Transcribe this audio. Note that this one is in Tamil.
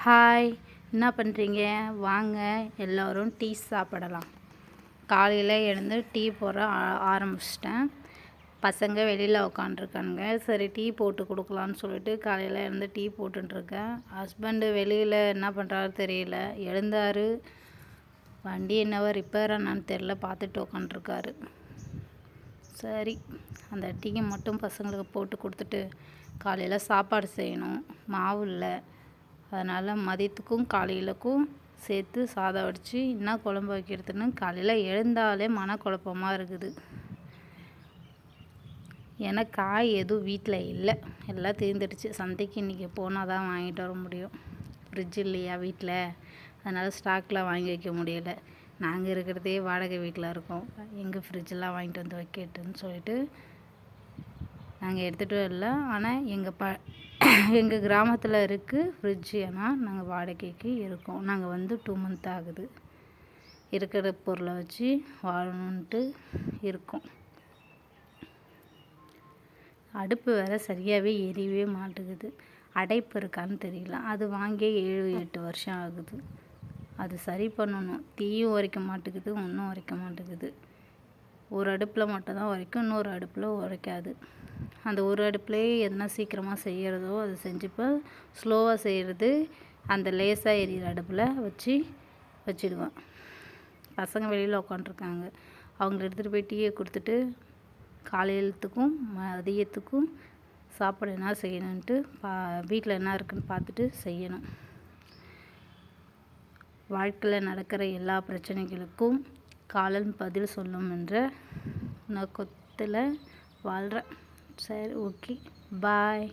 ஹாய், என்ன பண்ணுறீங்க? வாங்க எல்லோரும் டீ சாப்பிடலாம். காலையில் எழுந்து டீ போட ஆரம்பிச்சிட்டேன். பசங்க வெளியில் உட்காண்ட்ருக்கானுங்க. சரி டீ போட்டு கொடுக்கலான்னு சொல்லிட்டு காலையில் எழுந்து டீ போட்டுருக்கேன். ஹஸ்பண்டு வெளியில் என்ன பண்ணுறாரு தெரியல. எழுந்தார், வண்டி என்னவோ ரிப்பேர் என்னான்னு தெரில, பார்த்துட்டு உட்காண்ட்ருக்காரு. சரி, அந்த டீயை மட்டும் பசங்களுக்கு போட்டு கொடுத்துட்டு காலையில் சாப்பாடு செய்யணும். மாவு இல்லை, அதனால் மதியத்துக்கும் காலையிலக்கும் சேர்த்து சாதம் வடித்து என்ன குழம்பு வைக்கிறதுன்னு காலையில் எழுந்தாலே மனக்குழப்பமாக இருக்குது. ஏன்னா காய் எதுவும் வீட்டில் இல்லை, எல்லாம் தீர்ந்துடுச்சு. சந்தைக்கு இன்றைக்கி போனால் தான் வாங்கிட்டு வர முடியும். ஃப்ரிட்ஜ் இல்லையா வீட்டில், அதனால் ஸ்டாக்கில் வாங்கி வைக்க முடியலை. நாங்கள் இருக்கிறதே வாடகை வீட்டில் இருக்கோம், எங்கள் ஃப்ரிட்ஜெலாம் வாங்கிட்டு வந்து வைக்கட்டுன்னு சொல்லிட்டு நாங்கள் எடுத்துகிட்டு வரல. ஆனால் எங்கள் கிராமத்தில் இருக்குது ஃப்ரிட்ஜு. ஆனால் நாங்கள் வாடகைக்கு இருக்கோம். நாங்கள் வந்து 2 month ஆகுது. இருக்கிற பொருளை வச்சு வாழணுன்ட்டு இருக்கோம். அடுப்பு வேறு சரியாகவே எரியவே மாட்டேங்குது. அடைப்பு இருக்கான்னு தெரியல. அது வாங்கி 7-8 வருஷம் ஆகுது. அது சரி பண்ணணும். தீயும் உரைக்க மாட்டேங்குது, ஒன்றும் உரைக்க மாட்டேங்குது. ஒரு அடுப்பில் மட்டும்தான் உரைக்கும், இன்னொரு அடுப்பில் உரைக்காது. அந்த ஒரு அடுப்புலேயே எதனா சீக்கிரமாக செய்கிறதோ அது செஞ்சுப்போ, ஸ்லோவாக செய்கிறது அந்த லேசாக எரியிற அடுப்பில் வச்சிடுவேன். பசங்க வெளியில் உட்காண்ட்ருக்காங்க. அவங்கள எடுத்துகிட்டு போய் டீயை கொடுத்துட்டு காலையிலத்துக்கும் மதியத்துக்கும் சாப்பாடு என்ன செய்யணுன்ட்டு வீட்டில் என்ன இருக்குன்னு பார்த்துட்டு செய்யணும். வாழ்க்கையில் நடக்கிற எல்லா பிரச்சனைகளுக்கும் காலம் பதில் சொல்லும் என்ற நோக்கத்தில் வாழ்கிறேன். சரி, ஓகே, பாய்.